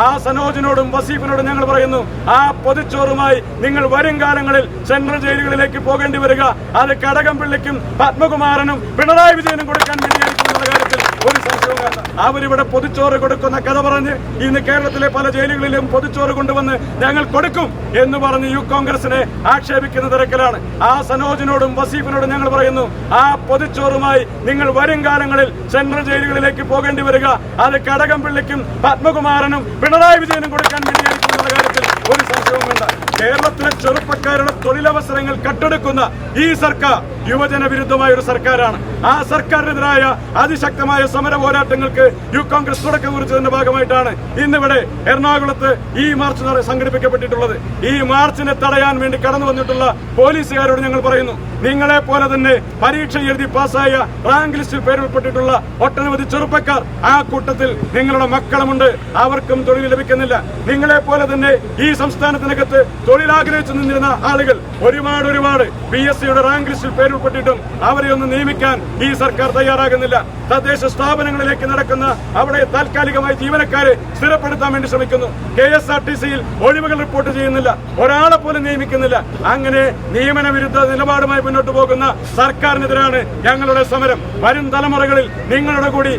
ആ സനോജിനോടും വസീഫിനോടും ഞങ്ങൾ പറയുന്നു, ആ പൊതിച്ചോറുമായി നിങ്ങൾ വരും കാലങ്ങളിൽ സെൻട്രൽ ജയിലുകളിലേക്ക് പോകേണ്ടി വരിക. അത് കടകംപള്ളിക്കും പത്മകുമാരനും പിണറായി വിജയനും കൊടുക്കാൻ വേണ്ടിയായിരിക്കും കാര്യത്തിൽ ഒരു സംശയവും വേണ്ട. അവരിവിടെ പൊതിച്ചോറ് കൊടുക്കുന്ന കഥ പറഞ്ഞ് ഇന്ന് കേരളത്തിലെ പല ജയിലുകളിലും പൊതിച്ചോറ് കൊണ്ടുവന്ന് ഞങ്ങൾ കൊടുക്കും എന്ന് പറഞ്ഞ് യൂത്ത് കോൺഗ്രസിനെ ആക്ഷേപിക്കുന്ന തിരക്കിലാണ്. ആ സനോജിനോടും വസീഫിനോടും ഞങ്ങൾ പറയുന്നു, ആ പൊതിച്ചോറുമായി നിങ്ങൾ വരും കാലങ്ങളിൽ സെൻട്രൽ ജയിലുകളിലേക്ക് പോകേണ്ടി വരിക. അത് കടകംപള്ളിക്കും പത്മകുമാരനും പിണറായി വിജയനും കൊടുക്കാൻ വേണ്ടിയായിരിക്കും കാര്യത്തിൽ ഒരു സംശയവും വേണ്ട. കേരളത്തിലെ ചെറുപ്പക്കാരുടെ തൊഴിലവസരങ്ങൾ കട്ടെടുക്കുന്ന ഈ സർക്കാർ യുവജന വിരുദ്ധമായ ഒരു സർക്കാരാണ്. ആ സർക്കാരിനെതിരായ അതിശക്തമായ സമര പോരാട്ടങ്ങൾക്ക് യൂത്ത് കോൺഗ്രസ് തുടക്കം കുറിച്ചതിന്റെ ഭാഗമായിട്ടാണ് ഇന്നിവിടെ എറണാകുളത്ത് ഈ മാർച്ച് സംഘടിപ്പിക്കപ്പെട്ടിട്ടുള്ളത്. ഈ മാർച്ചിനെ തടയാൻ വേണ്ടി കടന്നു വന്നിട്ടുള്ള പോലീസുകാരോട് ഞങ്ങൾ പറയുന്നു, നിങ്ങളെ പോലെ തന്നെ പരീക്ഷ എഴുതി പാസ്സായ റാങ്ക് ലിസ്റ്റിൽ പേരുൾപ്പെട്ടിട്ടുള്ള ഒട്ടനവധി ചെറുപ്പക്കാർ ആ കൂട്ടത്തിൽ നിങ്ങളുടെ മക്കളുമുണ്ട്. അവർക്കും തൊഴിൽ ലഭിക്കുന്നില്ല. നിങ്ങളെ പോലെ തന്നെ ഈ സംസ്ഥാനത്തിനകത്ത് തൊഴിൽ ആഗ്രഹിച്ചു നിന്നിരുന്ന ആളുകൾ ഒരുപാട് PSCയുടെ റാങ്ക് ലിസ്റ്റിൽ പേരുൾപ്പെട്ടിട്ടും അവരെ ഒന്ന് നിയമിക്കാൻ ഈ സർക്കാർ തയ്യാറാകുന്നില്ല. തദ്ദേശ സ്ഥാപനങ്ങളിലേക്ക് നടക്കുന്ന അവിടെ താൽക്കാലികമായി ജീവനക്കാരെ സ്ഥിരപ്പെടുത്താൻ വേണ്ടി ശ്രമിക്കുന്നു. KSRTCയിൽ ഒഴിവുകൾ റിപ്പോർട്ട് ചെയ്യുന്നില്ല, ഒരാളെ പോലും നിയമിക്കുന്നില്ല. അങ്ങനെ നിയമന വിരുദ്ധ നിലപാടുമായി മുന്നോട്ട് പോകുന്ന സർക്കാരിനെതിരാണ് ഞങ്ങളുടെ സമരം. വരും തലമുറകളിൽ നിങ്ങളുടെ കൂടി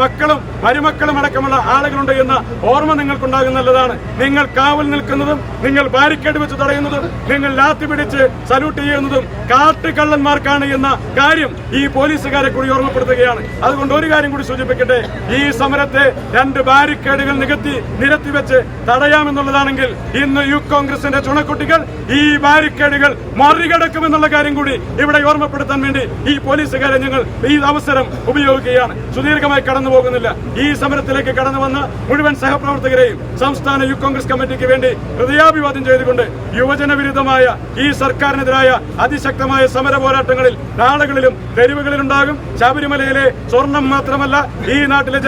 മക്കളും മരുമക്കളും അടക്കമുള്ള ആളുകളുണ്ട് എന്ന ഓർമ്മ നിങ്ങൾക്കുണ്ടാകും നല്ലതാണ്. നിങ്ങൾ കാവൽ നിൽക്കുന്നതും നിങ്ങൾ ബാരിക്കേഡ് വെച്ച് തടയുന്നതും നിങ്ങൾ ലാത്തി പിടിച്ച് സല്യൂട്ട് ചെയ്യുന്നതും കാട്ടുകള്ളന്മാർക്കാണ് എന്ന കാര്യം ഈ പോലീസുകാരെ കൂടി ഓർമ്മപ്പെടുത്തുകയാണ്. അതുകൊണ്ട് ഒരു കാര്യം കൂടി സൂചിപ്പിക്കട്ടെ, ഈ സമരത്തെ 2 ബാരിക്കേഡുകൾ നിരത്തി വെച്ച് തടയാമെന്നുള്ളതാണെങ്കിൽ ഇന്ന് യൂത്ത് കോൺഗ്രസിന്റെ ചുണക്കുട്ടികൾ ഈ ബാരിക്കേഡുകൾ മറികടക്കുമെന്നുള്ള കാര്യം കൂടി ഇവിടെ ഓർമ്മപ്പെടുത്താൻ വേണ്ടി ഈ പോലീസുകാരെ ഞങ്ങൾ ഈ അവസരം ഉപയോഗിക്കുകയാണ്. സുദീർഘമായി കടന്നു പോകുന്നില്ല. ഈ സമരത്തിലേക്ക് കടന്നു വന്ന മുഴുവൻ സഹപ്രവർത്തകരെയും സംസ്ഥാന യൂത്ത് കോൺഗ്രസ് കമ്മിറ്റിക്ക് വേണ്ടി ഹൃദയാഭിവാദ്യം ചെയ്തുകൊണ്ട് യുവജന വിരുദ്ധമായ ഈ സർക്കാരിനെതിരായ അതിശക്തമായ സമര പോരാട്ടങ്ങളിൽ നാളുകളിലും തെരുവുകളിലുണ്ടാകും. ശബരിമലയിലെ സ്വർണം മാത്രമല്ല, ഈ നാട്ടിലെ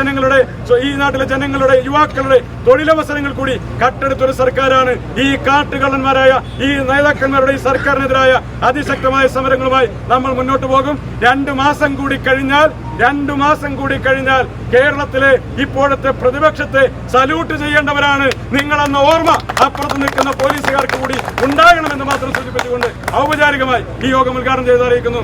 ജനങ്ങളുടെ യുവാക്കളുടെ തൊഴിലവസരങ്ങൾ കൂടി കട്ടെടുത്തൊരു സർക്കാരാണ്. ഈ കാട്ടുകള്ളന്മാരായ ഈ നേതാക്കന്മാരുടെ ഈ സർക്കാരിനെതിരായ അതിശക്തമായ സമരങ്ങളുമായി നമ്മൾ മുന്നോട്ട് പോകും. 2 മാസം കൂടി കഴിഞ്ഞാൽ കേരളത്തിലെ ഇപ്പോഴത്തെ പ്രതിപക്ഷത്തെ സല്യൂട്ട് ചെയ്യേണ്ടവരാണ് നിങ്ങളെന്ന ഓർമ്മ അപ്പുറത്ത് നിൽക്കുന്ന പോലീസുകാർക്ക് കൂടി ഉണ്ടാകണമെന്ന് മാത്രം സൂചിപ്പിച്ചുകൊണ്ട് ഔപചാരികമായി ഈ യോഗം ഉദ്ഘാടനം ചെയ്ത് അറിയിക്കുന്നു.